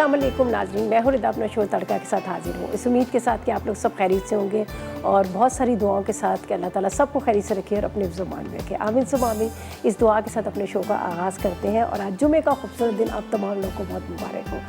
अस्सलाम वालेकुम नाज़रीन, मैं हूं रिदा अपना शो तड़का के साथ हाजिर हूँ। इस उम्मीद के साथ कि आप लोग सब खैरियत से होंगे और बहुत सारी दुआओं के साथ कि अल्लाह ताला सबको खैरियत से रखे और अपने ज़ुबान में रखे। आमीन सुम आमीन। इस दुआ के साथ अपने शो का आगाज़ करते हैं और आज जुमे का खूबसूरत दिन आप तमाम लोगों को बहुत मुबारक हो।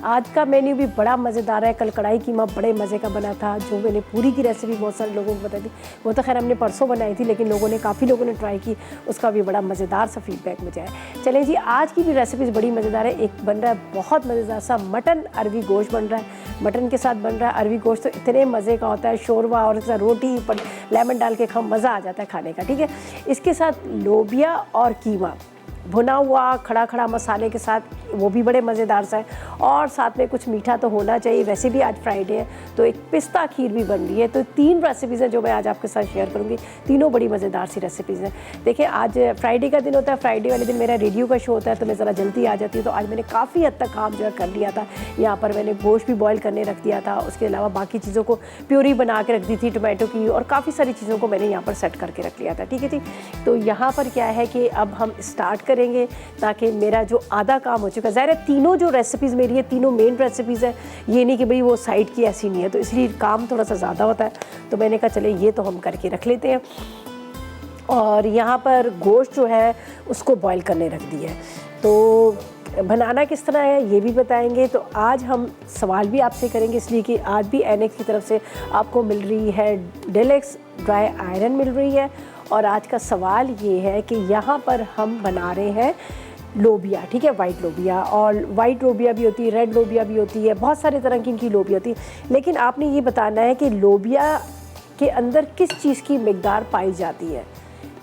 आज का मेन्यू भी बड़ा मज़ेदार है। कल कढ़ाई कीमा बड़े मज़े का बना था, जो मैंने पूरी की रेसिपी बहुत सारे लोगों को बताई थी। वो तो खैर हमने परसों बनाई थी, लेकिन काफ़ी लोगों ने ट्राई की, उसका भी बड़ा मज़ेदार सा फीडबैक मुझे आया। चलें जी, आज की भी रेसिपीज़ बड़ी मज़ेदार है। एक बन रहा है बहुत मज़ेदार सा मटन अरवी गोश्त बन रहा है। मटन के साथ बन रहा है अरवी गोश्त, तो इतने मज़े का होता है, शोरबा और रोटी पर लेमन डाल के खाओ, मज़ा आ जाता है खाने का। ठीक है, इसके साथ लोबिया और कीमा भुना हुआ खड़ा खड़ा मसाले के साथ, वो भी बड़े मज़ेदार सा है। और साथ में कुछ मीठा तो होना चाहिए, वैसे भी आज फ्राइडे है, तो एक पिस्ता खीर भी बन रही है। तो 3 रेसिपीज़ हैं जो मैं आज आपके साथ शेयर करूंगी। तीनों बड़ी मज़ेदार सी रेसिपीज़ हैं। देखिए, आज फ्राइडे का दिन होता है, फ्राइडे वाले दिन मेरा रेडियो का शो होता है, तो मैं ज़रा जल्दी आ जाती हूँ। तो आज मैंने काफ़ी हद तक काम जो है कर लिया था। यहाँ पर मैंने गोश्त भी बॉयल करने रख दिया था, उसके अलावा बाकी चीज़ों को प्यूरी बना के रख दी थी टोमेटो की, और काफ़ी सारी चीज़ों को मैंने यहाँ पर सेट करके रख लिया था। ठीक है जी, तो यहाँ पर क्या है कि अब हम स्टार्ट करेंगे, ताकि मेरा जो आधा काम हो चुका है। ज़ाहिर है तीनों जो रेसिपीज़ मेरी है, तीनों मेन रेसिपीज़ है, ये नहीं कि भाई वो साइड की ऐसी नहीं है, तो इसलिए काम थोड़ा सा ज़्यादा होता है। तो मैंने कहा चले ये तो हम करके रख लेते हैं। और यहाँ पर गोश्त जो है उसको बॉईल करने रख दिया है। तो बनाना किस तरह है ये भी बताएंगे। तो आज हम सवाल भी आपसे करेंगे, इसलिए कि आज भी एनेक्स की तरफ से आपको मिल रही है डेलेक्स ड्राई आयरन मिल रही है। और आज का सवाल ये है कि यहाँ पर हम बना रहे हैं लोबिया। ठीक है, वाइट लोबिया, और वाइट लोबिया भी होती है, रेड लोबिया भी होती है, बहुत सारे तरह की इनकी लोबिया होती है। लेकिन आपने ये बताना है कि लोबिया के अंदर किस चीज़ की मिकदार पाई जाती है,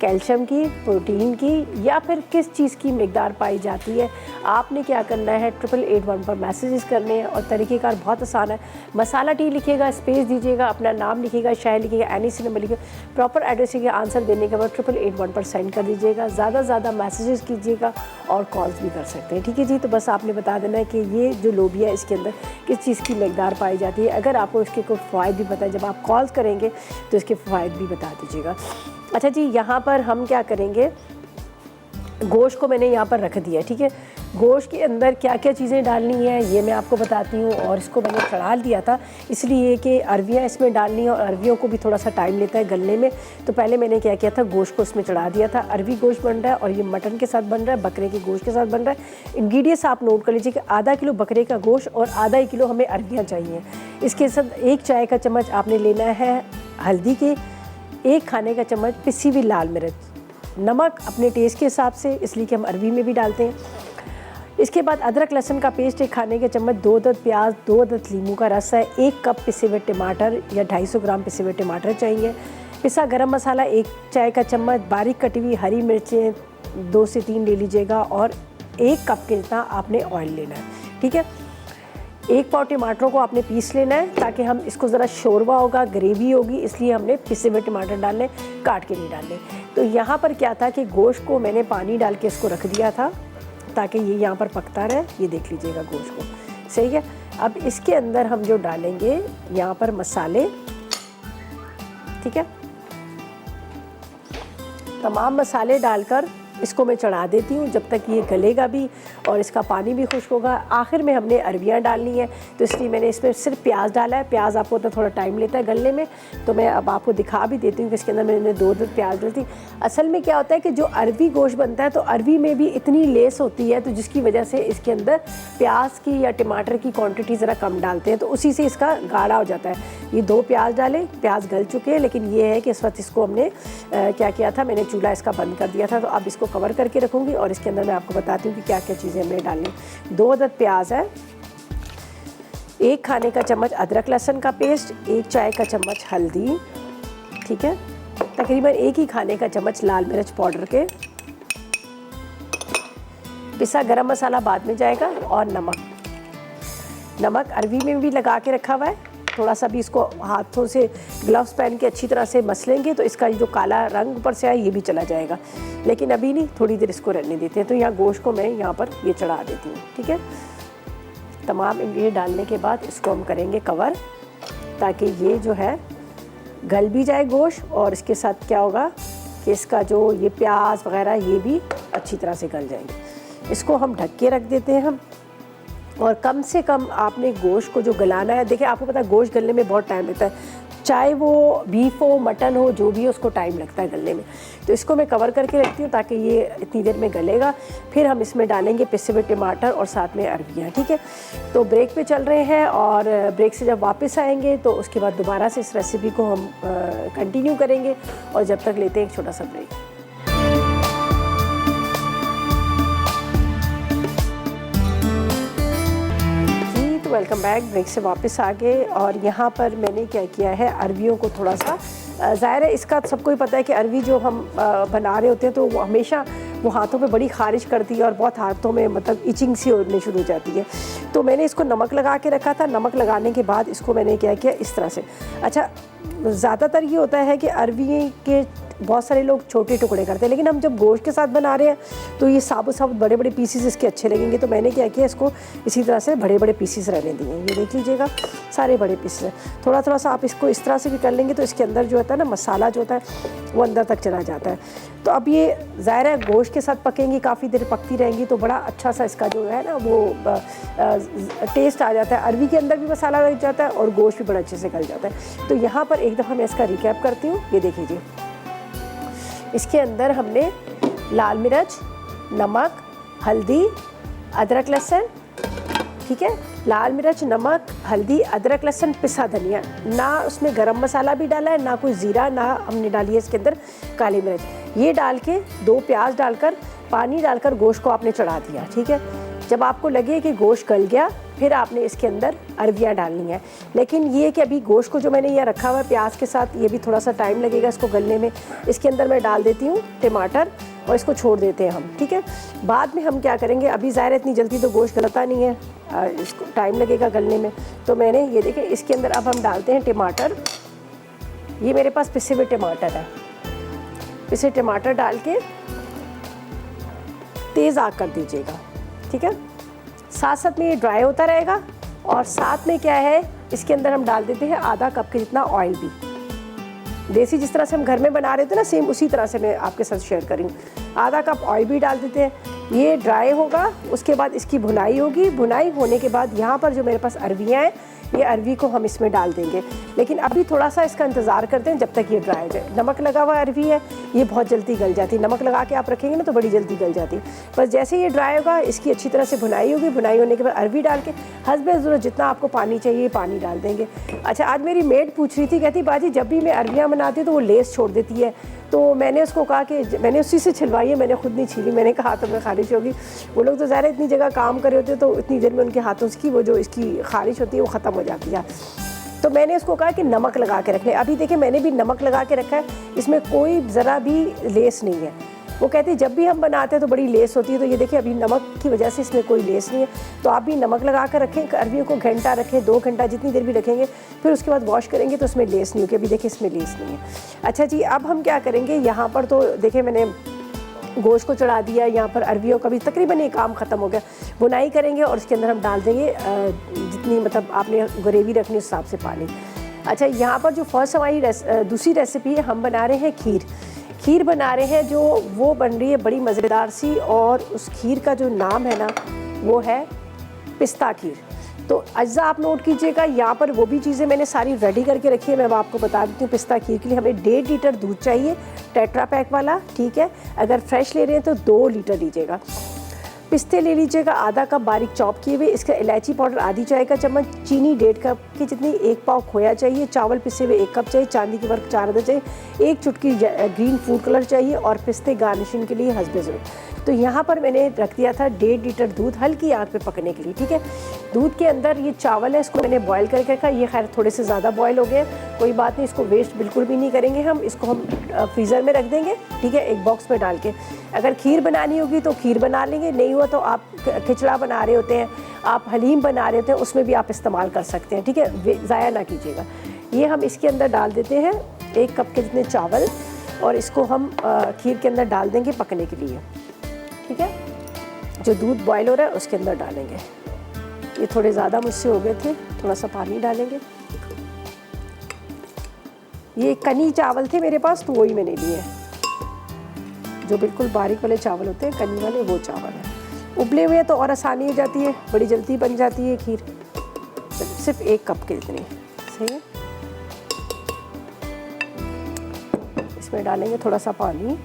कैल्शियम की, प्रोटीन की, या फिर किस चीज़ की मिकदार पाई जाती है। आपने क्या करना है, 8881 पर मैसेजेस करने हैं। और तरीक़ेकार बहुत आसान है। मसाला टी लिखिएगा, स्पेस दीजिएगा, अपना नाम लिखिएगा, शहर लिखिएगा, एनईसी नंबर लिखिएगा, प्रॉपर एड्रेस लिखिएगा। आंसर देने के बाद 8881 पर सेंड कर दीजिएगा। ज़्यादा से ज़्यादा मैसेजेस कीजिएगा और कॉल्स भी कर सकते हैं। ठीक है जी, तो बस आपने बता देना है कि ये जो लोबिया है इसके अंदर किस चीज़ की मिकदार पाई जाती है। अगर आपको इसके कोई फ़ायदे भी बताए, जब आप कॉल्स करेंगे तो इसके फ़ायदे भी बता दीजिएगा। अच्छा जी, यहाँ पर हम क्या करेंगे, गोश्त को मैंने यहाँ पर रख दिया। ठीक है, गोश्त के अंदर क्या क्या चीज़ें डालनी है ये मैं आपको बताती हूँ। और इसको मैंने चढ़ा दिया था इसलिए कि अरवियाँ इसमें डालनी है, और अरवियों को भी थोड़ा सा टाइम लेता है गलने में। तो पहले मैंने क्या किया था, गोश्त को इसमें चढ़ा दिया था। अरवी गोश्त बन रहा है और ये मटन के साथ बन रहा है, बकरे के गोश्त के साथ बन रहा है। इंग्रेडिएंट्स आप नोट कर लीजिए कि आधा किलो बकरे का गोश्त और आधा किलो हमें अरवियाँ चाहिए। इसके साथ 1 चाय का चम्मच आपने लेना है हल्दी की, 1 खाने का चम्मच पिसी हुई लाल मिर्च, नमक अपने टेस्ट के हिसाब से, इसलिए कि हम अरवी में भी डालते हैं। इसके बाद अदरक लहसुन का पेस्ट 1 खाने का चम्मच, 2 अदद प्याज, 2 अदद लीमू का रस है, 1 कप पिसे हुए टमाटर या 250 ग्राम पिसे हुए टमाटर चाहिए। पिसा गरम मसाला 1 चाय का चम्मच, बारीक कटी हुई हरी मिर्चें 2 से 3 ले लीजिएगा, और 1 कप के जितना आपने ऑयल लेना है। ठीक है, 1 पाव टमाटरों को आपने पीस लेना है, ताकि हम इसको ज़रा शोरबा होगा, ग्रेवी होगी, इसलिए हमने पिसे हुए टमाटर डालने, काट के नहीं डालने। तो यहाँ पर क्या था कि गोश्त को मैंने पानी डाल के इसको रख दिया था, ताकि ये यहाँ पर पकता रहे। ये देख लीजिएगा गोश्त को, सही है। अब इसके अंदर हम जो डालेंगे यहाँ पर मसाले, ठीक है, तमाम मसाले डालकर इसको मैं चढ़ा देती हूँ जब तक ये गलेगा भी और इसका पानी भी खुश्क होगा। आखिर में हमने अरवियाँ डालनी है, तो इसलिए मैंने इसमें सिर्फ प्याज डाला है। प्याज आपको तो थोड़ा टाइम लेता है गलने में, तो मैं अब आपको दिखा भी देती हूँ कि इसके अंदर मैंने 2 प्याज डाली थी। असल में क्या होता है कि जो अरवी गोश्त बनता है, तो अरवी में भी इतनी लेस होती है, तो जिसकी वजह से इसके अंदर प्याज की या टमाटर की क्वान्टिटी ज़रा कम डालते हैं, तो उसी से इसका गाढ़ा हो जाता है। ये 2 प्याज डाले, प्याज गल चुके हैं, लेकिन ये है कि इस वक्त इसको हमने क्या किया था, मैंने चूल्हा इसका बंद कर दिया था। तो अब इसको कवर करके रखूँगी और इसके अंदर मैं आपको बताती हूँ कि क्या क्या चीज़ें हमने डालनी। 2 अदद प्याज है, 1 खाने का चम्मच अदरक लहसुन का पेस्ट, 1 चाय का चम्मच हल्दी, ठीक है, तकरीबन 1 ही खाने का चम्मच लाल मिर्च पाउडर के, पिसा गरम मसाला बाद में जाएगा, और नमक अरवी में भी लगा के रखा हुआ है। थोड़ा सा भी इसको हाथों से ग्लव्स पहन के अच्छी तरह से मसलेंगे तो इसका जो काला रंग ऊपर से आए ये भी चला जाएगा, लेकिन अभी नहीं, थोड़ी देर इसको रहने देते हैं। तो यहाँ गोश्त को मैं यहाँ पर ये चढ़ा देती हूँ। ठीक है, तमाम इंग्रेडिएंट डालने के बाद इसको हम करेंगे कवर, ताकि ये जो है गल भी जाए गोश्त, और इसके साथ क्या होगा कि इसका जो ये प्याज वगैरह ये भी अच्छी तरह से गल जाएंगे। इसको हम ढक के रख देते हैं हम और कम से कम आपने गोश्त को जो गलाना है, देखिए आपको पता है गोश्त गलने में बहुत टाइम लगता है, चाहे वो बीफ हो मटन हो जो भी हो, उसको टाइम लगता है गलने में। तो इसको मैं कवर करके रखती हूँ ताकि ये इतनी देर में गलेगा। फिर हम इसमें डालेंगे पिसे हुए टमाटर और साथ में अरबियाँ, ठीक है। तो ब्रेक पे चल रहे हैं और ब्रेक से जब वापस आएंगे तो उसके बाद दोबारा से इस रेसिपी को हम कंटिन्यू करेंगे, और जब तक लेते हैं एक छोटा सा ब्रेक। Welcome back. ब्रेक से वापस आ गए और यहाँ पर मैंने क्या किया है, अरबियों को थोड़ा सा, ज़ाहिर है इसका सबको ही पता है कि अरबी जो हम बना रहे होते हैं तो वो हमेशा वो हाथों पे बड़ी ख़ारिश करती है और बहुत हाथों में मतलब इचिंग सी होने शुरू हो जाती है। तो मैंने इसको नमक लगा के रखा था। नमक लगाने के बाद इसको मैंने क्या किया इस तरह से। अच्छा, ज़्यादातर ये होता है कि अरबी के बहुत सारे लोग छोटे टुकड़े करते हैं, लेकिन हम जब गोश्त के साथ बना रहे हैं तो ये साबुत साबुत बड़े बड़े पीसीस इसके अच्छे लगेंगे। तो मैंने क्या किया, इसको इसी तरह से बड़े बड़े पीसीस रहने दिए। ये देख लीजिएगा सारे बड़े पीसेस हैं। थोड़ा थोड़ा सा आप इसको इस तरह से भी कर लेंगे तो इसके अंदर जो होता है ना मसाला जो होता है वो अंदर तक चला जाता है। तो अब ये ज़ाहिर है गोश्त के साथ पकेंगी, काफ़ी देर पकती रहेंगी तो बड़ा अच्छा सा इसका जो है ना वो टेस्ट आ जाता है। अरबी के अंदर भी मसाला लग जाता है और गोश्त भी बड़ा अच्छे से गल जाता है। तो यहाँ पर एक दफ़ा मैं इसका रिकैप करती हूँ। ये देख लीजिए, इसके अंदर हमने लाल मिर्च, नमक, हल्दी, अदरक लहसुन, ठीक है, लाल मिर्च, नमक, हल्दी, अदरक लहसुन, पिसा धनिया, ना उसमें गरम मसाला भी डाला है, ना कोई ज़ीरा, ना हमने डाली है इसके अंदर काली मिर्च। ये डाल के 2 प्याज डालकर पानी डालकर गोश्त को आपने चढ़ा दिया, ठीक है। जब आपको लगे कि गोश्त गल गया फिर आपने इसके अंदर अरबियाँ डालनी है। लेकिन ये कि अभी गोश्त को जो मैंने यहाँ रखा हुआ है प्याज के साथ, ये भी थोड़ा सा टाइम लगेगा इसको गलने में। इसके अंदर मैं डाल देती हूँ टमाटर और इसको छोड़ देते हैं हम, ठीक है। बाद में हम क्या करेंगे, अभी ज़ाहिर इतनी जल्दी तो गोश्त गलता नहीं है, इसको टाइम लगेगा गलने में। तो मैंने ये देखें इसके अंदर अब हम डालते हैं टमाटर। ये मेरे पास पिसे हुए टमाटर है। पिसे टमाटर डाल के तेज़ आग कर दीजिएगा, ठीक है। साथ साथ में ये ड्राई होता रहेगा और साथ में क्या है इसके अंदर हम डाल देते हैं आधा कप के जितना ऑयल भी। देसी जिस तरह से हम घर में बना रहे थे ना सेम उसी तरह से मैं आपके साथ शेयर करूँगी। आधा कप ऑयल भी डाल देते हैं। ये ड्राई होगा, उसके बाद इसकी भुनाई होगी। भुनाई होने के बाद यहाँ पर जो मेरे पास अरबियाँ हैं ये अरबी को हम इसमें डाल देंगे। लेकिन अभी थोड़ा सा इसका इंतज़ार करते हैं जब तक ये ड्राई हो जाए। नमक लगा हुआ अरबी है, ये बहुत जल्दी गल जाती है। नमक लगा के आप रखेंगे ना तो बड़ी जल्दी गल जाती है। बस जैसे ये ड्राई होगा इसकी अच्छी तरह से भुनाई होगी। भुनाई होने के बाद अरबी डाल के हस्बे ज़रूरत जितना आपको पानी चाहिए पानी डाल देंगे। अच्छा, आज मेरी मेड पूछ रही थी, कहती बाजी जब भी मैं अरबियाँ बनाती हूँ तो वो लेस छोड़ देती है। तो मैंने उसको कहा कि मैंने उसी से छिलवाई है, मैंने खुद नहीं छीली। मैंने कहा तो मैं ख़ारिश होगी। वो लोग तो ज़ाहिर इतनी जगह काम कर रहे होते तो इतनी देर में उनके हाथों की वो जो इसकी ख़ारिश होती है वो ख़त्म हो जाती है। तो मैंने उसको कहा कि नमक लगा के रख ले। अभी देखिए मैंने भी नमक लगा के रखा है, इसमें कोई ज़रा भी लेस नहीं है। वो कहती जब भी हम बनाते हैं तो बड़ी लेस होती है, तो ये देखिए अभी नमक की वजह से इसमें कोई लेस नहीं है। तो आप भी नमक लगा कर रखें, अरबियों को घंटा रखें, 2 घंटा जितनी देर भी रखेंगे, फिर उसके बाद वॉश करेंगे तो उसमें लेस नहीं होगी। अभी देखिए इसमें लेस नहीं है। अच्छा जी, अब हम क्या करेंगे, यहाँ पर तो देखिए मैंने गोश्त को चढ़ा दिया, यहाँ पर अरबियों का भी तकरीबन ये काम ख़त्म हो गया। बुनाई करेंगे और इसके अंदर हम डाल देंगे जितनी मतलब आपने ग्रेवी रखनी उस हिसाब से पानी। अच्छा, यहाँ पर जो फर्स्ट हमारी दूसरी रेसिपी है, हम बना रहे हैं खीर बना रहे हैं, जो वो बन रही है बड़ी मज़ेदार सी। और उस खीर का जो नाम है ना वो है पिस्ता खीर। तो अज्जा आप नोट कीजिएगा, यहाँ पर वो भी चीज़ें मैंने सारी रेडी करके रखी है। मैं आपको बता देती हूँ, पिस्ता खीर के लिए हमें 1.5 लीटर दूध चाहिए, टेट्रा पैक वाला, ठीक है। अगर फ्रेश ले रहे हैं तो 2 लीटर लीजिएगा। पिस्ते ले लीजिएगा आधा कप बारीक चॉप किए हुए। इसका इलायची पाउडर आधी चाय का चम्मच, चीनी 1.5 कप की जितनी, 1 पाव खोया चाहिए, चावल पिसे हुए 1 कप चाहिए, चांदी की वर्क 4 अदद चाहिए, 1 चुटकी ग्रीन फूड कलर चाहिए और पिस्ते गार्निशिंग के लिए हस्बे ज़रूरत। तो यहाँ पर मैंने रख दिया था 1.5 लीटर दूध हल्की आंच पे पकने के लिए, ठीक है। दूध के अंदर ये चावल है, इसको मैंने बॉयल करके रखा। ये खैर थोड़े से ज़्यादा बॉयल हो गए, कोई बात नहीं, इसको वेस्ट बिल्कुल भी नहीं करेंगे हम। इसको हम फ्रीज़र में रख देंगे, ठीक है, एक बॉक्स में डाल के। अगर खीर बनानी होगी तो खीर बना लेंगे, नहीं हुआ तो आप खिचड़ा बना रहे होते हैं, आप हलीम बना रहे होते हैं, उसमें भी आप इस्तेमाल कर सकते हैं, ठीक है, ज़ाया ना कीजिएगा। ये हम इसके अंदर डाल देते हैं 1 कप के जितने चावल और इसको हम खीर के अंदर डाल देंगे पकने के लिए, ठीक है। जो दूध बॉयल हो रहा है उसके अंदर डालेंगे। ये थोड़े ज़्यादा मुझसे हो गए थे, थोड़ा सा पानी डालेंगे। ये कनी चावल थे मेरे पास तो वही मैंने लिए, जो बिल्कुल बारीक वाले चावल होते हैं, कनी वाले वो चावल है। उबले हुए तो और आसानी हो जाती है, बड़ी जल्दी बन जाती है खीर। सिर्फ 1 कप के इतनी, सही है। इसमें डालेंगे थोड़ा सा पानी।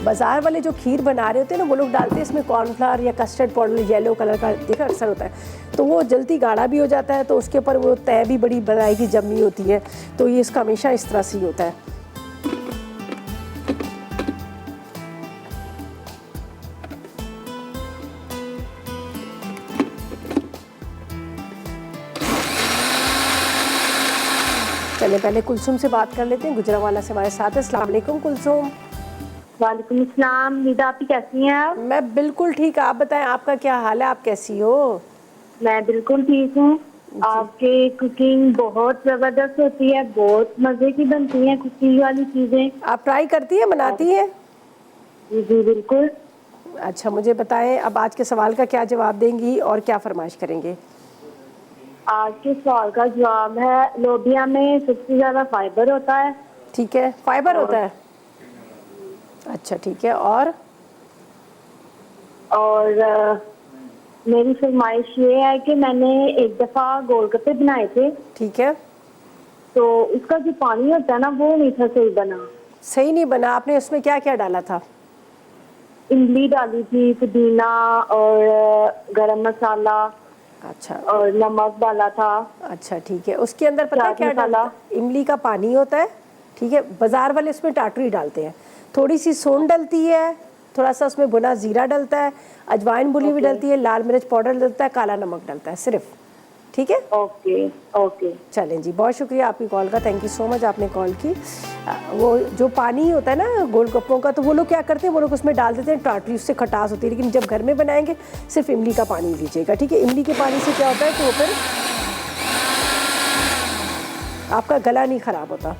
बाज़ार वाले जो खीर बना रहे होते हैं ना, वो लोग डालते हैं इसमें कॉर्नफ्लावर या कस्टर्ड पाउडर, येलो कलर का देखा अक्सर होता है, तो वो जल्दी गाढ़ा भी हो जाता है, तो उसके ऊपर वो तय भी बड़ी बनाई की जमी होती है। तो ये इसका हमेशा इस तरह से ही होता है। चलिए पहले कुलसुम से बात कर लेते हैं, गुजरांवाला से हमारे साथ है। अस्सलाम वालेकुम कुलसुम। वालेकुम अस्सलाम। निदा, आप कैसी हैं आप? मैं बिल्कुल ठीक, आप बताएं आपका क्या हाल है, आप कैसी हो? मैं बिल्कुल ठीक हूँ। आपकी कुकिंग बहुत जबरदस्त होती है, बहुत मजे की बनती है कुकिंग वाली चीजें। आप ट्राई करती हैं, बनाती हैं? जी जी बिल्कुल। अच्छा मुझे बताएं अब आज के सवाल का क्या जवाब देंगी और क्या फरमाइश करेंगे? आज के सवाल का जवाब है, लोबिया में सबसे ज्यादा फाइबर होता है। ठीक है, फाइबर होता है। अच्छा ठीक है, और मेरी फरमाइश ये है कि मैंने एक दफा गोलगप्पे बनाए थे। ठीक है। तो उसका जो पानी होता है ना, वो मीठा सही बना। सही नहीं बना? आपने उसमें क्या क्या डाला था? इमली डाली थी, पुदीना और गरम मसाला। अच्छा। और नमक डाला था। अच्छा ठीक है, उसके अंदर पता है चाट क्या डाला? इमली का पानी होता है, ठीक है। बाजार वाले उसमें टाटरी डालते हैं, थोड़ी सी सोन डलती है, थोड़ा सा उसमें भुना जीरा डलता है, अजवाइन बुनी हुई डलती है, लाल मिर्च पाउडर डलता है, काला नमक डलता है सिर्फ, ठीक है। Okay okay. चलें जी, बहुत शुक्रिया आपकी कॉल का, थैंक यू सो मच आपने कॉल की। वो जो पानी होता है ना गोलगप्पों का, तो वो लोग क्या करते हैं, वो लोग उसमें डाल देते हैं टाटरी, उससे खटास होती है। लेकिन जब घर में बनाएंगे सिर्फ इमली का पानी लीजिएगा, ठीक है। इमली के पानी से क्या होता है कि वो फिर आपका गला नहीं खराब होता।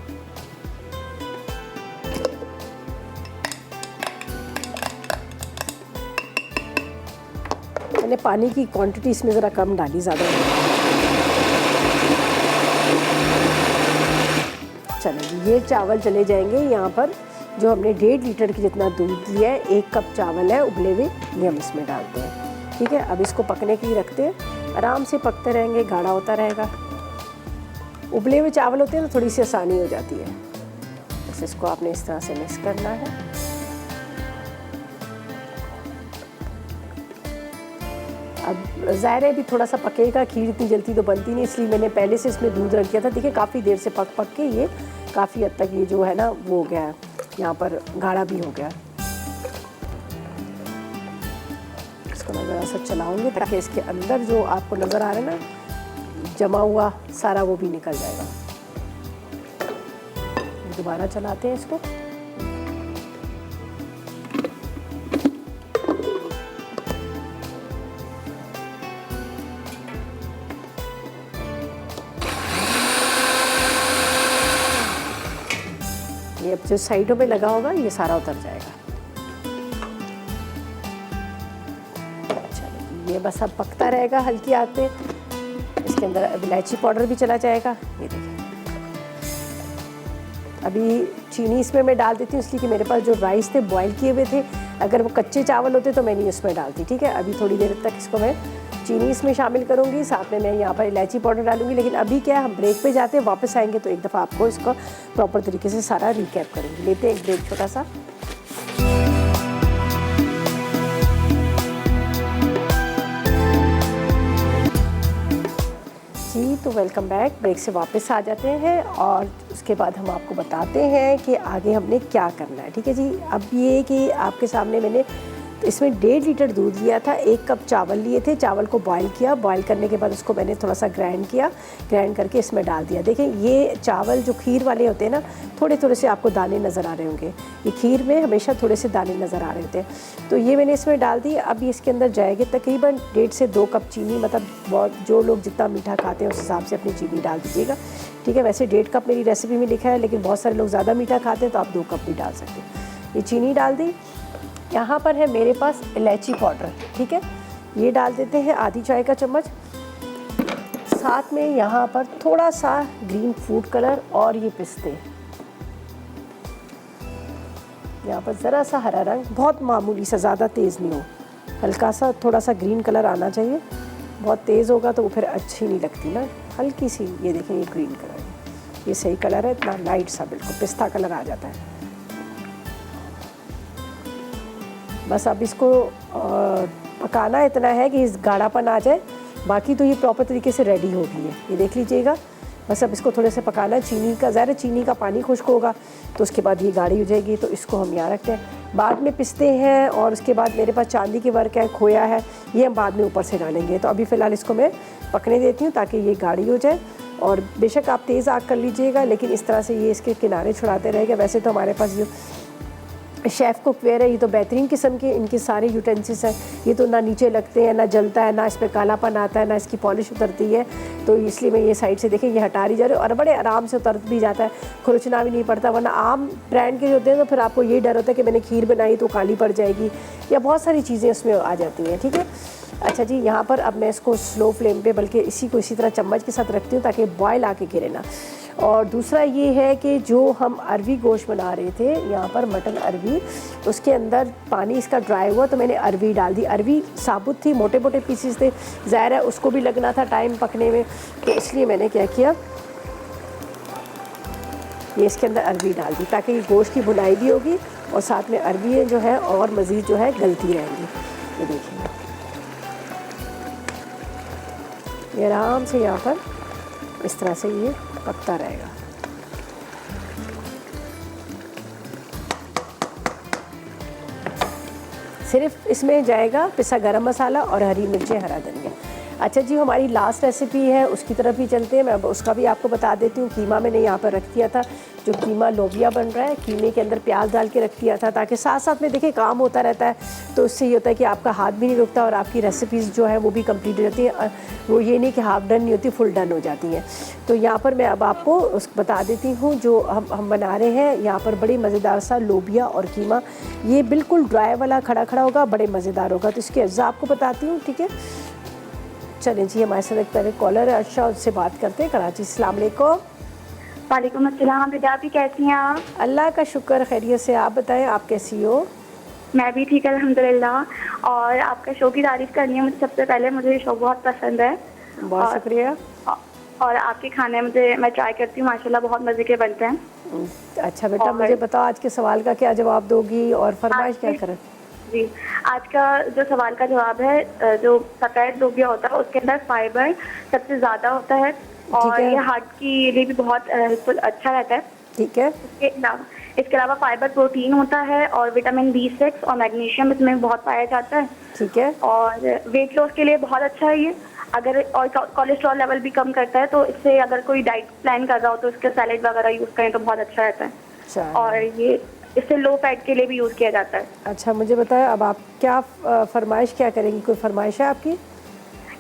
मैंने पानी की क्वांटिटी इसमें ज़रा कम डाली, ज़्यादा नहीं। चलें, ये चावल चले जाएंगे यहाँ पर, जो हमने 1.5 लीटर की जितना दूध लिया है, 1 कप चावल है उबले हुए, ये हम इसमें डालते हैं, ठीक है। अब इसको पकने के लिए रखते हैं, आराम से पकते रहेंगे, गाढ़ा होता रहेगा। उबले हुए चावल होते हैं तो थोड़ी सी आसानी हो जाती है। बस इसको आपने इस तरह से मिक्स करना है। अब ज़ाहिर है भी थोड़ा सा पकेगा, खीर इतनी जल्दी तो बनती नहीं, इसलिए मैंने पहले से इसमें दूध रख दिया था। देखिए काफ़ी देर से पक के ये काफ़ी हद तक ये जो है ना वो हो गया है, यहाँ पर गाढ़ा भी हो गया। इसको मैं ज़रा सा चलाऊँगी ताकि इसके अंदर जो आपको नज़र आ रहा है ना जमा हुआ सारा, वो भी निकल जाएगा। दोबारा चलाते हैं इसको। ये अब जो साइडों पे लगा होगा ये सारा उतर जाएगा। चलिए, ये बस अब पकता रहेगा हल्की आंच पे। इसके अंदर इलायची पाउडर भी चला जाएगा। ये देखिए, अभी चीनी इसमें मैं डाल देती हूँ, इसलिए कि मेरे पास जो राइस थे बॉईल किए हुए थे, अगर वो कच्चे चावल होते तो मैं नहीं इसमें डालती, ठीक है। अभी थोड़ी देर तक इसको मैं चीनी इसमें शामिल करूँगी, साथ में मैं यहाँ पर इलायची पाउडर डालूंगी। लेकिन अभी क्या है, हम ब्रेक पे जाते हैं, वापस आएंगे तो एक दफ़ा आपको इसको प्रॉपर तरीके से सारा रिकैप करेंगे। लेते हैं एक ब्रेक छोटा सा। जी तो वेलकम बैक। ब्रेक से वापस आ जाते हैं और उसके बाद हम आपको बताते हैं कि आगे हमने क्या करना है, ठीक है जी। अब ये कि आपके सामने मैंने इसमें 1.5 लीटर दूध लिया था, 1 कप चावल लिए थे, चावल को बॉईल किया, बॉईल करने के बाद उसको मैंने थोड़ा सा ग्राइंड किया, ग्राइंड करके इसमें डाल दिया। देखें ये चावल जो खीर वाले होते हैं ना, थोड़े थोड़े से आपको दाने नज़र आ रहे होंगे, ये खीर में हमेशा थोड़े से दाने नज़र आ रहे होते हैं। तो ये मैंने इसमें डाल दी। अब इसके अंदर जाएगी तकरीबन 1.5 से 2 कप चीनी, मतलब बहुत जो लोग जितना मीठा खाते हैं उस हिसाब से अपनी चीनी डाल दीजिएगा, ठीक है। वैसे 1.5 कप मेरी रेसिपी में लिखा है, लेकिन बहुत सारे लोग ज़्यादा मीठा खाते हैं तो आप 2 कप भी डाल सकते हैं। ये चीनी डाल दी। यहाँ पर है मेरे पास इलायची पाउडर, ठीक है, ये डाल देते हैं आधी चाय का चम्मच। साथ में यहाँ पर थोड़ा सा ग्रीन फूड कलर और ये पिस्ते, यहाँ पर ज़रा सा हरा रंग, बहुत मामूली सा, ज़्यादा तेज़ नहीं हो, हल्का सा थोड़ा सा ग्रीन कलर आना चाहिए। बहुत तेज़ होगा तो वो फिर अच्छी नहीं लगती ना, हल्की सी, ये देखें ये ग्रीन कलर है, ये सही कलर है, इतना लाइट सा बिल्कुल पिस्ता कलर आ जाता है। बस अब इसको पकाना इतना है कि इस गाढ़ापन आ जाए, बाकी तो ये प्रॉपर तरीके से रेडी हो गई है, ये देख लीजिएगा। बस अब इसको थोड़े से पकाना है, चीनी का ज़ाहिर चीनी का पानी खुश्क होगा तो उसके बाद ये गाढ़ी हो जाएगी, तो इसको हम यहाँ रखते हैं, बाद में पिसते हैं। और उसके बाद मेरे पास चांदी के वर्क है, खोया है, ये हम बाद में ऊपर से डालेंगे। तो अभी फ़िलहाल इसको मैं पकने देती हूँ ताकि ये गाढ़ी हो जाए। और बेशक आप तेज़ आग कर लीजिएगा, लेकिन इस तरह से ये इसके किनारे छुड़ाते रहेगा। वैसे तो हमारे पास जो शेफ़ कुकवेयर है ये तो बेहतरीन किस्म के इनके सारे यूटेंसिल्स हैं, ये तो ना नीचे लगते हैं, ना जलता है, ना इस पर कालापन आता है, ना इसकी पॉलिश उतरती है। तो इसलिए मैं ये साइड से देखें ये हटा रही जा रही हूँ, और बड़े आराम से उतर भी जाता है, खुरचना भी नहीं पड़ता। वरना आम ब्रांड के जो होते हैं तो फिर आपको ये डर होता है कि मैंने खीर बनाई तो काली पड़ जाएगी, या बहुत सारी चीज़ें उसमें आ जाती हैं। ठीक है, अच्छा जी, यहाँ पर अब मैं इसको स्लो फ्लेम पे, बल्कि इसी को इसी तरह चम्मच के साथ रखती हूँ ताकि बॉयल आके गिरे ना। और दूसरा ये है कि जो हम अरवी गोश्त बना रहे थे यहाँ पर, मटन अरवी, उसके अंदर पानी इसका ड्राई हुआ तो मैंने अरवी डाल दी। अरवी साबुत थी, मोटे मोटे पीसीस थे, ज़ाहिर है उसको भी लगना था टाइम पकने में, तो इसलिए मैंने क्या किया, ये इसके अंदर अरवी डाल दी ताकि ये गोश्त की भुनाई भी होगी और साथ में अरवी जो है और मज़ीद जो है गलती रहेंगी। ये देखिए, ये आराम से यहाँ पर इस तरह से ये पकता रहेगा। सिर्फ इसमें जाएगा पिसा गरम मसाला और हरी मिर्चें, हरा धनिया। अच्छा जी, हमारी लास्ट रेसिपी है उसकी तरफ ही चलते हैं। मैं उसका भी आपको बता देती हूँ। कीमा मैंने यहाँ पर रख दिया था, जो कीमा लोबिया बन रहा है, कीमे के अंदर प्याज डाल के रख दिया था ताकि साथ साथ में देखिए काम होता रहता है, तो इससे ये होता है कि आपका हाथ भी नहीं रुकता और आपकी रेसिपीज़ जो है वो भी कंप्लीट हो जाती है। वो ये नहीं कि हाफ डन नहीं होती, फुल डन हो जाती हैं। तो यहाँ पर मैं अब आपको बता देती हूँ जो हम बना रहे हैं। यहाँ पर बड़ी मज़ेदार सा लोबिया और कीमा, ये बिल्कुल ड्राई वाला खड़ा खड़ा होगा, बड़े मज़ेदार होगा। तो इसके अज्जा आपको बताती हूँ, ठीक है। चलें जी, हमारे साथ एक पहले कॉलर है, अच्छा, उससे बात करते हैं। कराची, अस्सलाम वालेकुम। वालेकुम अस्सलाम बेटा, आप कैसी हैं आप? अल्लाह का शुक्र, खैरियत से। आप बताएं, आप कैसी हो? मैं भी ठीक है अल्हम्दुलिल्लाह। और आपका शो की तारीफ़ करनी है मुझे सबसे पहले, मुझे ये शो बहुत पसंद है। बहुत शुक्रिया। और आपके खाने मैं ट्राई करती हूँ, माशाल्लाह बहुत मज़े के बनते हैं। अच्छा बेटा, मुझे बताओ आज के सवाल का क्या जवाब दोगी और फरमाइश क्या करें? जी, आज का जो सवाल का जवाब है, जो सफ़ेद लोबिया होता है उसके अंदर फाइबर सबसे ज़्यादा होता है और ये हार्ट के लिए भी बहुत अच्छा रहता है। ठीक है। इसके अलावा फाइबर प्रोटीन होता है और विटामिन B6 और मैग्नीशियम इसमें बहुत पाया जाता है। ठीक है। और वेट लॉस के लिए बहुत अच्छा है ये। अगर और कोलेस्ट्रॉल लेवल भी कम करता है, तो इससे अगर कोई डाइट प्लान कर रहा हो तो इसके सैलेड वगैरह यूज़ करें तो बहुत अच्छा रहता है। और ये इससे लो फैट के लिए भी यूज़ किया जाता है। अच्छा, मुझे बताएं अब आप क्या फरमाइश क्या करेंगी? कोई फरमाइश है आपकी?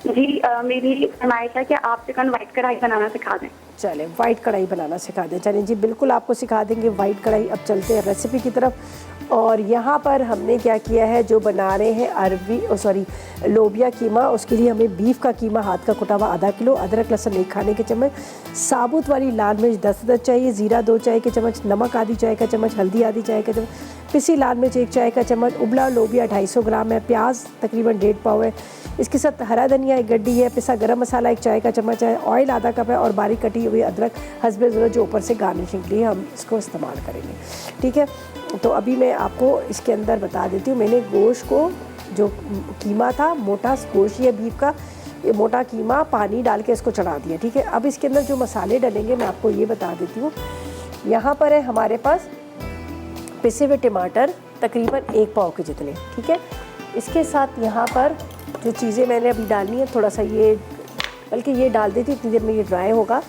जी, मेरी फरमाइश है कि आप चिकन वाइट कढ़ाई बनाना सिखा दें। चलें, वाइट कढ़ाई बनाना सिखा दें। चलें जी, बिल्कुल आपको सिखा देंगे वाइट कढ़ाई। अब चलते हैं रेसिपी की तरफ। और यहाँ पर हमने क्या किया है, जो बना रहे हैं लोबिया कीमा, उसके लिए हमें बीफ का कीमा हाथ का कुटा हुआ आधा किलो, अदरक लहसुन 1 खाने के चम्मच, साबुत वाली लाल मिर्च 10 अदद चाहिए, ज़ीरा 2 चाय के चम्मच, नमक आधी चाय का चम्मच, हल्दी आधी चाय का चम्मच, पिसी लाल मिर्च 1 चाय का चम्मच, उबला लोबिया 250 ग्राम है, प्याज तकरीबन 1.5 पाव है, इसके साथ हरा धनिया 1 गड्डी है, पिसा गरम मसाला 1 चाय का चम्मच है, ऑयल आधा कप है और बारीक कटी हुई अदरक हस्बे ज़रूरत जो ऊपर से गार्निशिंग के लिए हम इसको इस्तेमाल करेंगे। ठीक है, तो अभी मैं आपको इसके अंदर बता देती हूँ। मैंने गोश्त को, जो कीमा था, मोटा गोश्त या बीफ का ये मोटा कीमा, पानी डाल के इसको चढ़ा दिया। ठीक है, अब इसके अंदर जो मसाले डलेंगे मैं आपको ये बता देती हूँ। यहाँ पर है हमारे पास पिसे हुए टमाटर तकरीबन 1 पाव के जितने। ठीक है, इसके साथ यहाँ पर जो चीज़ें मैंने अभी डालनी है, थोड़ा सा ये, बल्कि ये डाल देती, इतनी देर में ये ड्राई होगा।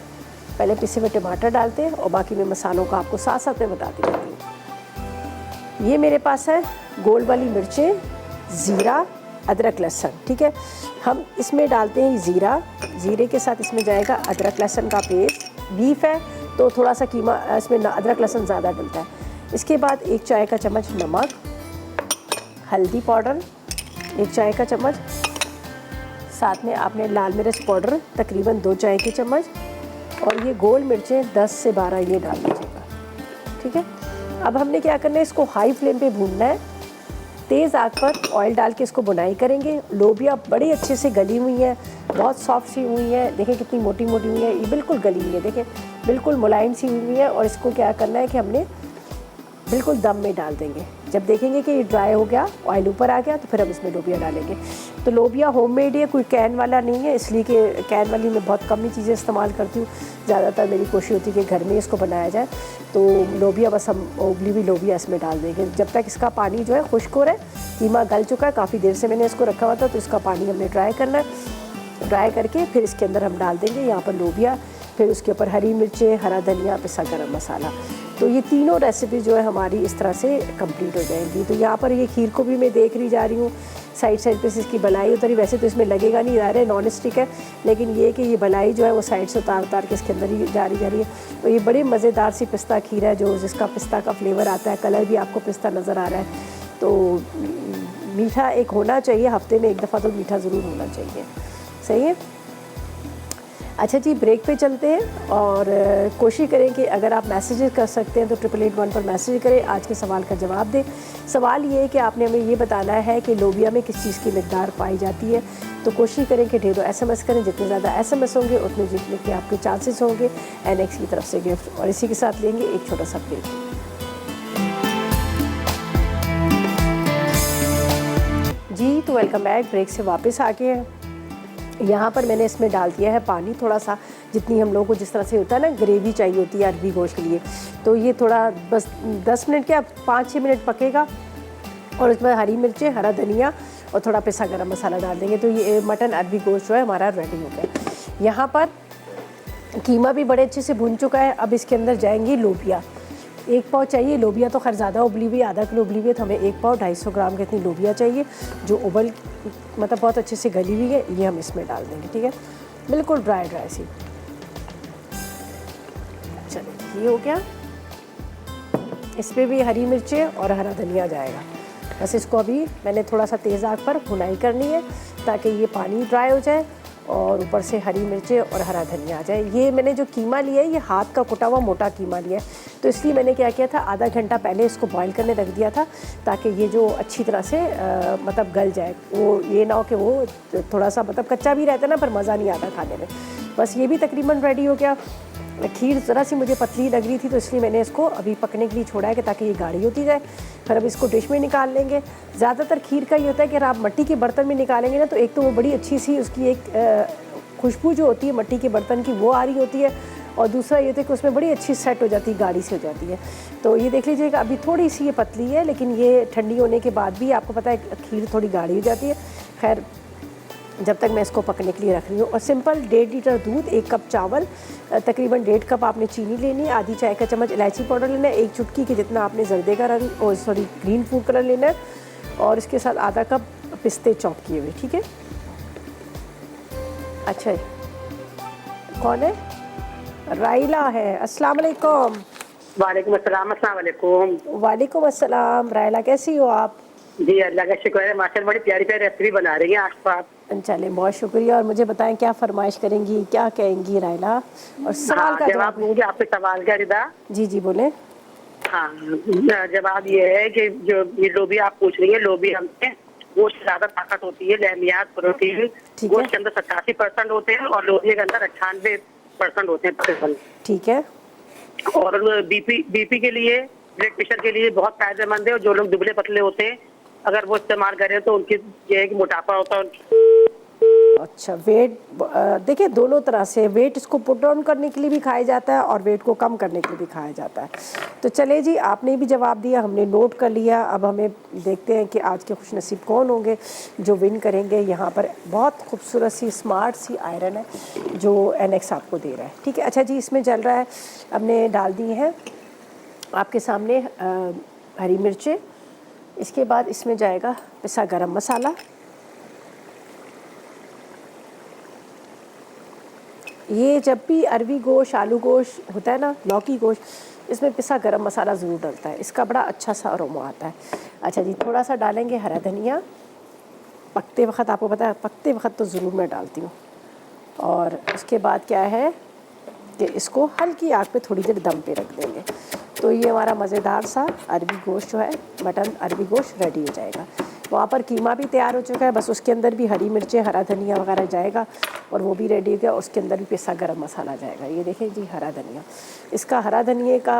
पहले पिसे हुए टमाटर डालते हैं और बाकी मैं मसालों का आपको साथ साथ में बताती रहती हूँ। ये मेरे पास है गोल वाली मिर्चें, ज़ीरा, अदरक लहसुन। ठीक है, हम इसमें डालते हैं ज़ीरा, ज़ीरे के साथ इसमें जाएगा अदरक लहसुन का पेस्ट। बीफ है तो थोड़ा सा कीमा इसमें अदरक लहसुन ज़्यादा डलता है। इसके बाद 1 चाय का चम्मच नमक, हल्दी पाउडर 1 चाय का चम्मच, साथ में आपने लाल मिर्च पाउडर तकरीबन 2 चाय के चम्मच, और ये गोल मिर्चें 10 से 12 ये डाल दीजिएगा। ठीक है, अब हमने क्या करना है, इसको हाई फ्लेम पे भूनना है। तेज़ आग पर ऑयल डाल के इसको बुनाई करेंगे। लोबिया बड़ी अच्छे से गली हुई है, बहुत सॉफ्ट सी हुई है, देखें कितनी मोटी मोटी हुई है, ये बिल्कुल गली हुई है, देखें बिल्कुल मुलायम सी हुई है। और इसको क्या करना है कि हमने बिल्कुल दम में डाल देंगे। जब देखेंगे कि ये ड्राई हो गया, ऑयल ऊपर आ गया, तो फिर हम इसमें लोबिया डालेंगे। तो लोबिया होममेड है, कोई कैन वाला नहीं है, इसलिए कि कैन वाली मैं बहुत कम ही चीज़ें इस्तेमाल करती हूँ। ज़्यादातर मेरी कोशिश होती है कि घर में इसको बनाया जाए। तो लोबिया बस हम उबली हुई लोबिया इसमें डाल देंगे। जब तक इसका पानी जो है खुश्क हो रहा है, कीमा गल चुका है, काफ़ी देर से मैंने इसको रखा हुआ था, तो इसका पानी हमने ड्राई करना है। ड्राई करके फिर इसके अंदर हम डाल देंगे यहाँ पर लोबिया, फिर उसके ऊपर हरी मिर्चें, हरा धनिया, पिसा गरम मसाला। तो ये तीनों रेसिपी जो है हमारी इस तरह से कंप्लीट हो जाएंगी। तो यहाँ पर ये खीर को भी मैं देख रही जा रही हूँ, साइड साइड पे से इसकी बलाई उतरी। वैसे तो इसमें लगेगा नहीं, ज़ाहिर है नॉन स्टिक है, लेकिन ये कि ये बलाई जो है वो साइड से उतार के इसके अंदर ही जा रही है। तो ये बड़ी मज़ेदार सी पिस्ता खीर है, जो जिसका पिस्ता का फ्लेवर आता है, कलर भी आपको पिस्ता नज़र आ रहा है। तो मीठा एक होना चाहिए, हफ्ते में एक दफ़ा तो मीठा ज़रूर होना चाहिए। सही है। अच्छा जी, ब्रेक पे चलते हैं और कोशिश करें कि अगर आप मैसेजेस कर सकते हैं तो 8881 पर मैसेज करें, आज के सवाल का जवाब दें। सवाल ये है कि आपने हमें ये बताना है कि लोबिया में किस चीज़ की मिकदार पाई जाती है। तो कोशिश करें कि ढेरों SMS करें, जितने ज़्यादा SMS होंगे उतने जीतने के आपके चांसेस होंगे NX की तरफ से गिफ्ट। और इसी के साथ लेंगे एक छोटा सा ब्रेक। जी तो वेलकम बैक, ब्रेक से वापस आ गए हैं। यहाँ पर मैंने इसमें डाल दिया है पानी थोड़ा सा, जितनी हम लोगों को जिस तरह से होता है ना ग्रेवी चाहिए होती है अरबी गोश्त के लिए। तो ये थोड़ा बस 10 मिनट क्या 5-6 मिनट पकेगा और इसमें हरी मिर्चें, हरा धनिया और थोड़ा पिसा गरम मसाला डाल देंगे। तो ये मटन अरबी गोश्त जो है हमारा रेडी हो गया। यहाँ पर कीमा भी बड़े अच्छे से भुन चुका है। अब इसके अंदर जाएंगी लोबिया। 1 पाव चाहिए लोबिया, तो खैर ज़्यादा उबली हुई, आधा किलो उबली हुई है, तो हमें 1 पाव 250 ग्राम की इतनी लोबिया चाहिए, जो उबल मतलब बहुत अच्छे से गली हुई है। ये हम इसमें डाल देंगे, ठीक है, बिल्कुल ड्राई सी। चलिए ये हो गया। इस पर भी हरी मिर्चें और हरा धनिया जाएगा। बस इसको अभी मैंने थोड़ा सा तेज़ आग पर भुनाई करनी है ताकि ये पानी ड्राई हो जाए और ऊपर से हरी मिर्चें और हरा धनिया आ जाए। ये मैंने जो कीमा लिया है ये हाथ का कुटा हुआ मोटा कीमा लिया है, तो इसलिए मैंने क्या किया था, आधा घंटा पहले इसको बॉईल करने रख दिया था ताकि ये जो अच्छी तरह से मतलब गल जाए। वो ये ना हो कि वो थोड़ा सा मतलब कच्चा भी रहता है ना, पर मज़ा नहीं आता खाने में। बस ये भी तकरीबन रेडी हो गया। खीर ज़रा सी मुझे पतली लग रही थी, तो इसलिए मैंने इसको अभी पकने के लिए छोड़ा है कि ताकि ये गाढ़ी होती जाए। फिर अब इसको डिश में निकाल लेंगे। ज़्यादातर खीर का ये होता है कि अगर आप मिट्टी के बर्तन में निकालेंगे ना, तो एक तो वो बड़ी अच्छी सी उसकी एक खुशबू जो होती है मिट्टी के बर्तन की वो आ रही होती है, और दूसरा ये होता है कि उसमें बड़ी अच्छी सेट हो जाती है, गाढ़ी से हो जाती है। तो ये देख लीजिएगा अभी थोड़ी सी ये पतली है, लेकिन ये ठंडी होने के बाद भी आपको पता है खीर थोड़ी गाढ़ी हो जाती है। खैर जब तक मैं इसको पकने के लिए रख रही हूँ। और सिंपल 1.5 लीटर दूध, 1 कप चावल, तकरीबन 1.5 कप आपने चीनी लेनी है, आधी चाय का चम्मच इलायची पाउडर लेना है, 1 चुटकी के जितना आपने जर्दे का रंग और ग्रीन फूड कलर लेना है, और इसके साथ आधा कप पिस्ते चॉप किए हुए, ठीक है। अच्छा कौन है? राइला है। अस्सलाम वालेकुम। वालेकुम अस्सलाम। अस्सलाम वालेकुम। वालेकुम अस्सलाम। राइला कैसी हो आप? जी अल्लाह का शुक्र है, माशाल्लाह बड़ी प्यारी प्यारी रेसिपी बना रही हैं आज तो आप। चले बहुत शुक्रिया। और मुझे बताएं क्या फरमाइश करेंगी, क्या कहेंगी राइला? और सवाल का जवाब दूंगी आपके सवाल का। रिदा जी जी बोले। हाँ, जवाब ये है कि जो ये लोबिया आप पूछ रही है, लोबिया में गोश्त ज्यादा ताकत होती है, लेमियात, प्रोटीन गोश्त के अंदर 87% होते हैं और लोबिया के अंदर 98% होते हैं। ठीक है। और बीपी के लिए, ब्लड प्रेशर के लिए बहुत फायदेमंद है। और जो लोग दुबले पतले होते हैं अगर वो इस्तेमाल करें तो उनकी ये है कि मोटापा होता है। अच्छा, वेट देखिए दोनों तरह से, वेट इसको पुट डाउन करने के लिए भी खाया जाता है और वेट को कम करने के लिए भी खाया जाता है। तो चले जी, आपने भी जवाब दिया, हमने नोट कर लिया। अब हमें देखते हैं कि आज के खुश नसीब कौन होंगे जो विन करेंगे। यहाँ पर बहुत खूबसूरत सी स्मार्ट सी आयरन है जो NX आपको दे रहा है, ठीक है। अच्छा जी, इसमें चल रहा है, हमने डाल दी है आपके सामने हरी मिर्चें। इसके बाद इसमें जाएगा पिसा गरम मसाला। ये जब भी अरबी गोश्त, आलू गोश्त होता है ना, लौकी गोश्त, इसमें पिसा गरम मसाला ज़रूर डलता है, इसका बड़ा अच्छा सा अरोमा आता है। अच्छा जी, थोड़ा सा डालेंगे हरा धनिया। पकते वक्त आपको पता है, पकते वक्त तो ज़रूर मैं डालती हूँ। और उसके बाद क्या है कि इसको हल्की आग पे थोड़ी देर दम पे रख देंगे। तो ये हमारा मज़ेदार सा अरबी गोश्त जो है, मटन अरबी गोश्त रेडी हो जाएगा। वहाँ पर कीमा भी तैयार हो चुका है, बस उसके अंदर भी हरी मिर्चें, हरा धनिया वगैरह जाएगा और वो भी रेडी हो गया। उसके अंदर भी पिसा गरम मसाला जाएगा। ये देखें जी, हरा धनिया। इसका हरा धनिए का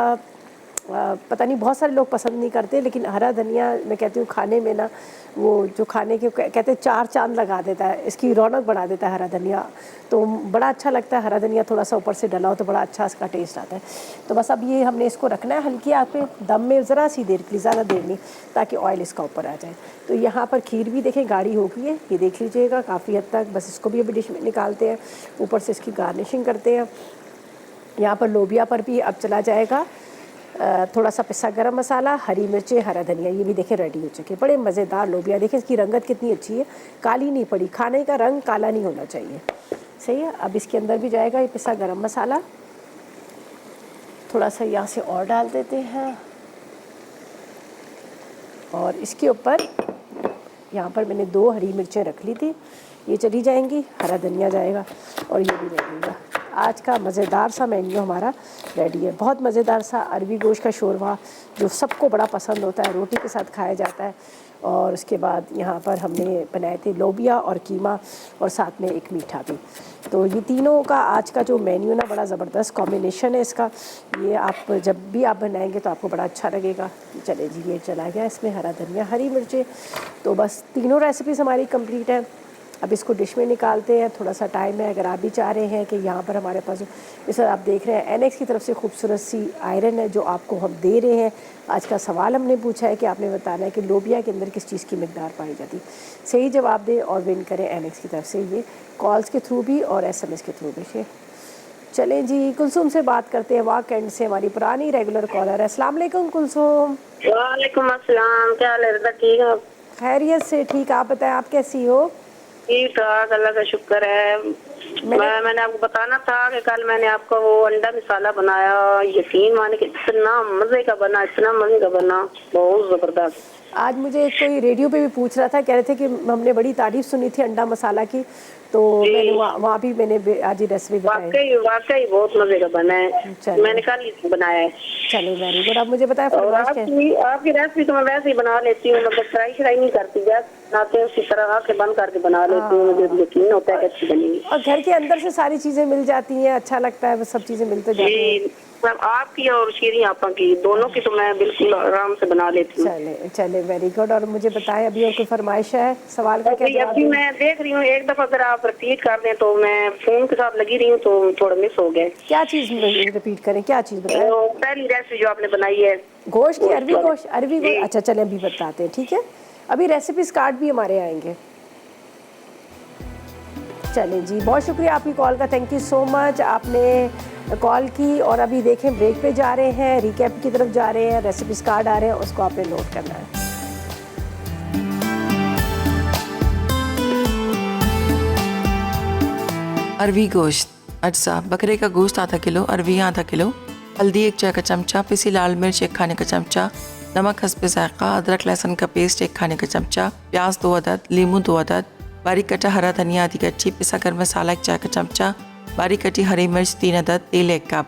पता नहीं, बहुत सारे लोग पसंद नहीं करते, लेकिन हरा धनिया मैं कहती हूँ खाने में ना, वो जो खाने के कहते हैं चार चांद लगा देता है, इसकी रौनक बढ़ा देता है हरा धनिया। तो बड़ा अच्छा लगता है हरा धनिया थोड़ा सा ऊपर से डला हो तो बड़ा अच्छा इसका टेस्ट आता है। तो बस अब ये हमने इसको रखना है हल्की आग पे दम में, ज़रा सी देर के लिए, ज़्यादा देर नहीं, ताकि ऑयल इसका ऊपर आ जाए। तो यहाँ पर खीर भी देखें गाढ़ी हो गई है, ये देख लीजिएगा काफ़ी हद तक। बस इसको भी अभी डिश में निकालते हैं, ऊपर से इसकी गार्निशिंग करते हैं। यहाँ पर लोबिया पर भी अब चला जाएगा थोड़ा सा पिसा गरम मसाला, हरी मिर्चें, हरा धनिया। ये भी देखें रेडी हो चुके, बड़े मज़ेदार लोबिया। देखें इसकी रंगत कितनी अच्छी है, काली नहीं पड़ी। खाने का रंग काला नहीं होना चाहिए, सही है। अब इसके अंदर भी जाएगा ये पिसा गरम मसाला, थोड़ा सा यहाँ से और डाल देते हैं। और इसके ऊपर यहाँ पर मैंने 2 हरी मिर्चें रख ली थी, ये चली जाएंगी। हरा धनिया जाएगा और ये भी रहेगा। आज का मज़ेदार सा मेन्यू हमारा रेडी है। बहुत मज़ेदार सा अरबी गोश्त का शोरवा, जो सबको बड़ा पसंद होता है, रोटी के साथ खाया जाता है। और उसके बाद यहाँ पर हमने बनाए थे लोबिया और कीमा, और साथ में एक मीठा भी। तो ये तीनों का आज का जो मेन्यू ना, बड़ा ज़बरदस्त कॉम्बिनेशन है इसका। ये आप जब भी आप बनाएंगे तो आपको बड़ा अच्छा लगेगा। चले जी, ये चला गया इसमें हरा धनिया, हरी मिर्चें। तो बस तीनों रेसिपीज़ हमारी कंप्लीट हैं। अब इसको डिश में निकालते हैं, थोड़ा सा टाइम है। अगर आप भी चाह रहे हैं कि यहाँ पर हमारे पास जैसे आप देख रहे हैं एनएक्स की तरफ से खूबसूरत सी आयरन है जो आपको हम दे रहे हैं। आज का सवाल हमने पूछा है कि आपने बताना है कि लोबिया के अंदर किस चीज़ की मिकदार पाई जाती है। सही जवाब दें और विन करें एनएक्स की तरफ से, ये कॉल्स के थ्रू भी और SMS के थ्रू भी। चलें जी, कुलसुम से बात करते हैं। वाक एंड से हमारी पुरानी रेगुलर कॉलर है। अस्सलाम वालेकुम कुलसुम। वालेकुम अस्सलाम, क्या हाल है? ठीक है, खैरियत से? ठीक, आप बताएं, आप कैसी हो? ठीक ठाक, अल्लाह का शुक्र है। मैंने आपको बताना था कि कल मैंने आपका वो अंडा मसाला बनाया, यकीन माने कि इतना मजे का बना, इतना मजे का बना, बहुत जबरदस्त। आज मुझे कोई रेडियो पे भी पूछ रहा था, कह रहे थे कि हमने बड़ी तारीफ सुनी थी अंडा मसाला की, तो मैंने वहाँ भी मैंने आज ही रेसिपी बताई। वाकई बहुत मजे का बना है, मैंने कल ही बनाया है। चलो वेरी गुड। आप मुझे बताएं आपकी रेसिपी तो मैं वैसे ही बना लेती हूँ, मतलब फ्राई श्राई नहीं करती, गैस बनाते हैं उसी तरह आँख बंद करके बना लेती हूँ, मुझे यकीन होता है कि अच्छी बनेगी। और घर के अंदर से सारी चीजें मिल जाती हैं, अच्छा लगता है, वो सब चीजें मिलते जाती हैं। आपकी और शीरी आपा की दोनों की तो मैं बिल्कुल आराम से बना लेती हूँ। चले चले, वेरी गुड। और मुझे बताएं अभी और कोई फरमाइश है सवाल का? क्या अभी मैं देख रही हूँ, एक दफा अगर आप रिपीट कर दें तो मैं फोन के साथ लगी रही हूँ तो थोड़ा मिस हो गया। क्या चीज रिपीट करें, क्या चीज बताएं? पहली रेसिपी जो आपने बनाई है गोश्त की, अरबी गोश्त। अरबी गोश्त, अच्छा चले अभी बताते हैं, ठीक है। अभी रेसिपीज कार्ड भी हमारे आएंगे। चलें जी, बहुत शुक्रिया आपकी कॉल का, थैंक यू सो मच, आपने कॉल की। और अभी देखें ब्रेक पे जा रहे हैं, रिकैप की तरफ जा रहे हैं, रेसिपीज कार्ड आ रहे हैं, उसको आपने नोट करना है। अरबी गोश्त अज्जा: बकरे का गोश्त आधा किलो, अरबियाँ आधा किलो, हल्दी 1 चाय का चमचा, पिसी लाल मिर्च 1 खाने का चमचा, नमक हस्बे जायका, अदरक लहसुन का पेस्ट 1 खाने का चमचा, प्याज 2 अदद, लीमू 2 अदद, बारीक कटा हरा धनिया आधी कच्ची, पिसा गरम मसाला 1 चाय का चमचा, बारीक कटी हरी मिर्च 3 अदद, तेल 1 कप।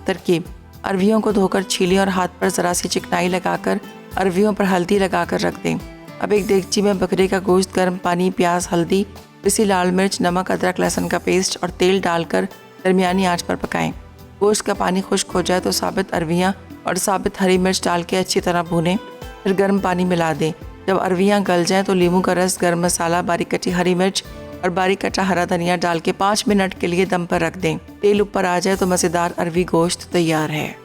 तरकीब: अरबियों को धोकर छीलें और हाथ पर ज़रा सी चिकनाई लगाकर अरबियों पर हल्दी लगाकर रख दें। अब एक देगची में बकरे का गोश्त, गर्म पानी, प्याज, हल्दी, पिसी लाल मिर्च, नमक, अदरक लहसुन का पेस्ट और तेल डालकर दरमियानी आंच पर पकाएं। गोश्त का पानी खुश्क हो जाए तो साबित अरबियाँ और साबित हरी मिर्च डाल के अच्छी तरह भूनें, फिर गर्म पानी मिला दें। जब अरबियाँ गल जाएं तो नींबू का रस, गर्म मसाला, बारीक कटी हरी मिर्च और बारीक कटा हरा धनिया डाल के 5 मिनट के लिए दम पर रख दें। तेल ऊपर आ जाए तो मज़ेदार अरबी गोश्त तैयार है।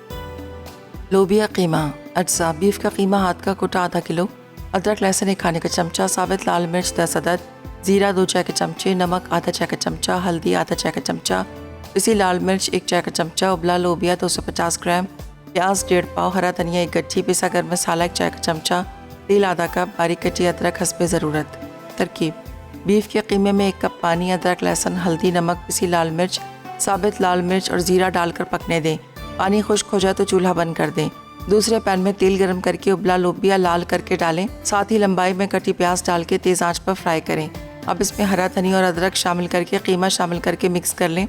लोबिया कीमा अज्जा: बीफ का कीमा हाथ का कुटा आधा किलो, अदरक लहसुन 1 खाने का चमचा, साबित लाल मिर्च 10 अदद, जीरा 2 चाय के चमचे, नमक आधा चाय का चमचा, हल्दी आधा चाय का चमचा, पिसी लाल मिर्च 1 चाय का चमचा, उबला लोबिया 250 ग्राम, प्याज 1.5 पाव, हरा धनिया 1 गट्ठी, पिसा गरम मसाला 1 चाय का चमचा, तेल आधा कप, बारीक कटी अदरक हस्बे ज़रूरत। तरकीब: बीफ के कीमे में 1 कप पानी, अदरक लहसुन, हल्दी, नमक, पिसी लाल मिर्च, साबित लाल मिर्च और जीरा डालकर पकने दें। पानी खुश्क हो जाए तो चूल्हा बंद कर दें। दूसरे पैन में तेल गर्म करके उबला लोबिया लाल करके डालें, साथ ही लंबाई में कटी प्याज डाल के तेज़ आंच पर फ्राई करें। अब इसमें हरा धनिया और अदरक शामिल करके कीमा शामिल करके मिक्स कर लें।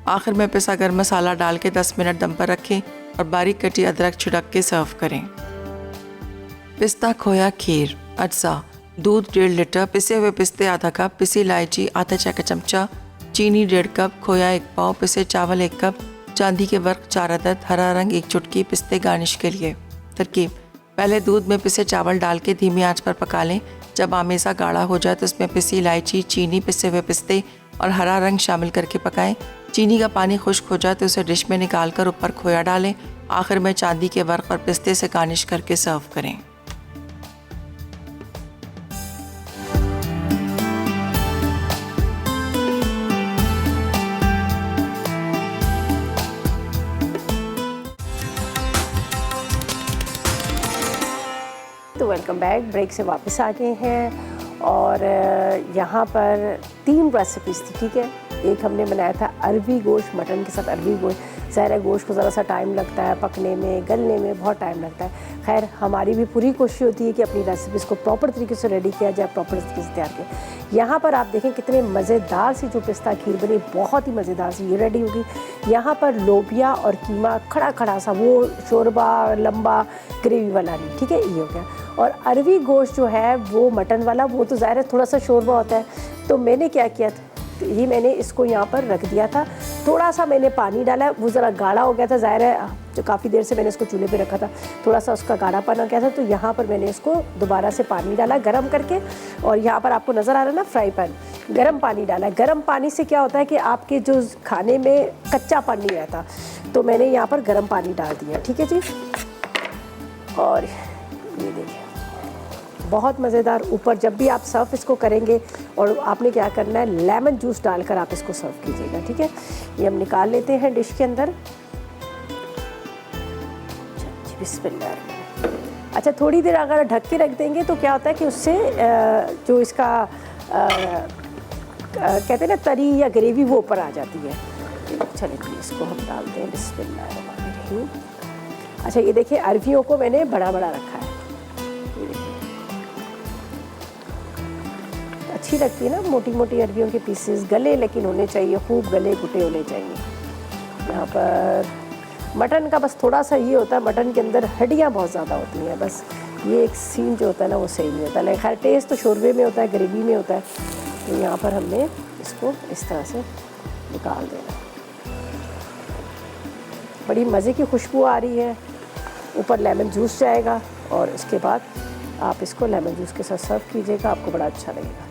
आखिर में पिसा गरम मसाला डाल के 10 मिनट दम पर रखें। और बारीक कटी अदरक छिड़क के सर्व करें। पिस्ता खोया खीर। अज्जा: दूध 1.5 लीटर, पिसे हुए पिस्ते आधा कप, पिसी इलायची आधा चाय का चमचा, चीनी 1.5 कप, खोया 1 पाव, पिसे चावल 1 कप, चांदी के वर्क 4 अदद, हरा रंग 1 चुटकी, पिस्ते गार्निश के लिए। तरकीब: पहले दूध में पिसे चावल डाल के धीमी आंच पर पका लें। जब आमेज़ा गाढ़ा हो जाए तो उसमें पिसी इलायची, चीनी, पिसे हुए पिस्ते और हरा रंग शामिल करके पकाएं। चीनी का पानी खुश्क हो जाए तो उसे डिश में निकाल कर ऊपर खोया डालें। आखिर में चांदी के वर्क और पिस्ते से गार्निश करके सर्व करें। तो वेलकम बैक। ब्रेक से वापस आ गए हैं और यहाँ पर 3 रेसिपीज़ थी, ठीक है। एक हमने बनाया था अरबी गोश्त, मटन के साथ अरबी गोश्त। ज़ाहिर है गोश्त को ज़रा सा टाइम लगता है पकने में, गलने में बहुत टाइम लगता है। खैर हमारी भी पूरी कोशिश होती है कि अपनी रेसिपीज़ को प्रॉपर तरीके से रेडी किया जाए, प्रॉपर तरीके से तैयार किया। यहाँ पर आप देखें कितने मज़ेदार सी जो पिस्ता खीर बनी, बहुत ही मज़ेदार सी ये रेडी होगी। यहाँ पर लोबिया और कीमा खड़ा खड़ा सा, वो शोरबा लंबा ग्रेवी वाला नहीं, ठीक है, ये हो गया। और अरबी गोश्त जो है वो मटन वाला, वो तो ज़ाहिर है थोड़ा सा शोरबा होता है। तो मैंने क्या किया था, ये मैंने इसको यहाँ पर रख दिया था, थोड़ा सा मैंने पानी डाला, वो ज़रा गाढ़ा हो गया था। ज़ाहिर है जो काफ़ी देर से मैंने इसको चूल्हे पे रखा था, थोड़ा सा उसका गाढ़ापन हो गया था। तो यहाँ पर मैंने इसको दोबारा से पानी डाला गरम करके, और यहाँ पर आपको नज़र आ रहा है ना फ्राई पैन, गरम पानी डाला। गरम पानी से क्या होता है कि आपके जो खाने में कच्चापन नहीं रहता। तो मैंने यहाँ पर गरम पानी डाल दिया, ठीक है जी। और ये देखिए बहुत मज़ेदार। ऊपर जब भी आप सर्व इसको करेंगे, और आपने क्या करना है, लेमन जूस डालकर आप इसको सर्व कीजिएगा, ठीक है। ये हम निकाल लेते हैं डिश के अंदर। बिस्मिल्लाह। अच्छा, थोड़ी देर अगर ढक के रख देंगे तो क्या होता है कि उससे जो इसका कहते हैं ना तरी या ग्रेवी, वो ऊपर आ जाती है। चलिए इसको हम डालते हैं। बिस्मिल्लाह। अच्छा ये देखिए अरबियों को मैंने बड़ा बड़ा रखा है, अच्छी लगती है ना मोटी मोटी अरबियों के पीसेस, गले लेकिन होने चाहिए, खूब गले घुटे होने चाहिए। यहाँ पर मटन का बस थोड़ा सा ये होता है, मटन के अंदर हड्डियाँ बहुत ज़्यादा होती हैं, बस ये एक सीन जो होता है ना वो सही नहीं होता। लेकिन खैर टेस्ट तो शोरबे में होता है, ग्रेवी में होता है। तो यहाँ पर हमने इसको इस तरह से निकाल देना। बड़ी मज़े की खुशबू आ रही है, ऊपर लेमन जूस जाएगा, और उसके बाद आप इसको लेमन जूस के साथ सर्व कीजिएगा, आपको बड़ा अच्छा लगेगा।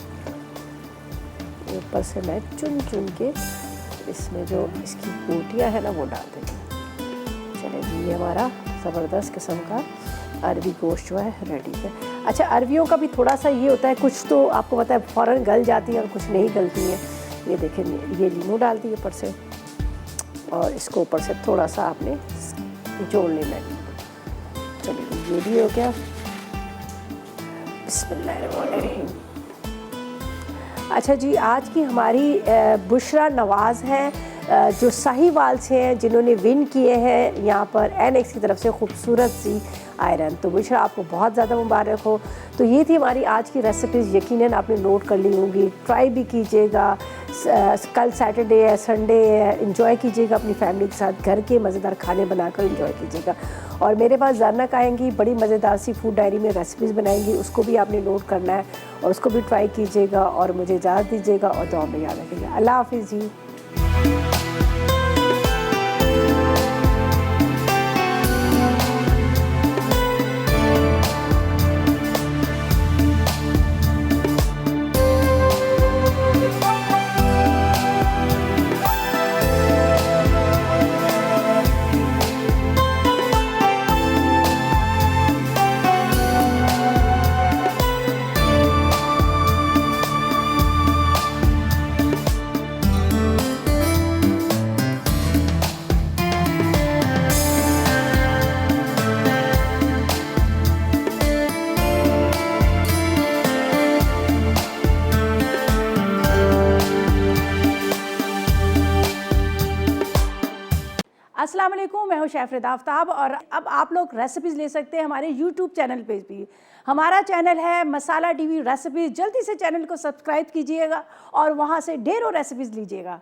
ऊपर से मैं चुन चुन के इसमें जो इसकी बोटियाँ है ना वो डाल देंगे। चलिए ये हमारा ज़बरदस्त किस्म का अरबी गोश्त जो है रेडी है। अच्छा अरबियों का भी थोड़ा सा ये होता है, कुछ तो आपको पता है फ़ौरन गल जाती है और कुछ नहीं गलती है। ये देखें, ये लीमू डाल दी ऊपर से, और इसको ऊपर से थोड़ा सा आपने जोड़ लेना है। चलिए ये भी हो गया। बिस्मिल्लाहिर्रहमानिर्रहीम। अच्छा जी, आज की हमारी बुशरा नवाज़ हैं जो साहिवाल से हैं, जिन्होंने विन किए हैं यहाँ पर एनएक्स की तरफ से खूबसूरत सी आयरन। तो बुशरा आपको बहुत ज़्यादा मुबारक हो। तो ये थी हमारी आज की रेसिपीज़, यकीनन आपने नोट कर ली होंगी, ट्राई भी कीजिएगा। कल सैटरडे है, संडे है, एंजॉय कीजिएगा अपनी फैमिली के साथ, घर के मज़ेदार खाने बनाकर एंजॉय कीजिएगा। और मेरे पास ज़ानक आएंगी, बड़ी मज़ेदार सी फूड डायरी में रेसिपीज़ बनाएंगी, उसको भी आपने नोट करना है और उसको भी ट्राई कीजिएगा। और मुझे इजाज़त दीजिएगा और दुआ में याद रखिएगा। अल्लाह हाफ़िज़ जी। अस्सलाम वालेकुम, मैं हूं शेफ़ रिदा आफ्ताब और अब आप लोग रेसिपीज़ ले सकते हैं हमारे YouTube चैनल पे भी। हमारा चैनल है मसाला टीवी रेसिपीज़। जल्दी से चैनल को सब्सक्राइब कीजिएगा और वहां से ढेरों रेसिपीज़ लीजिएगा।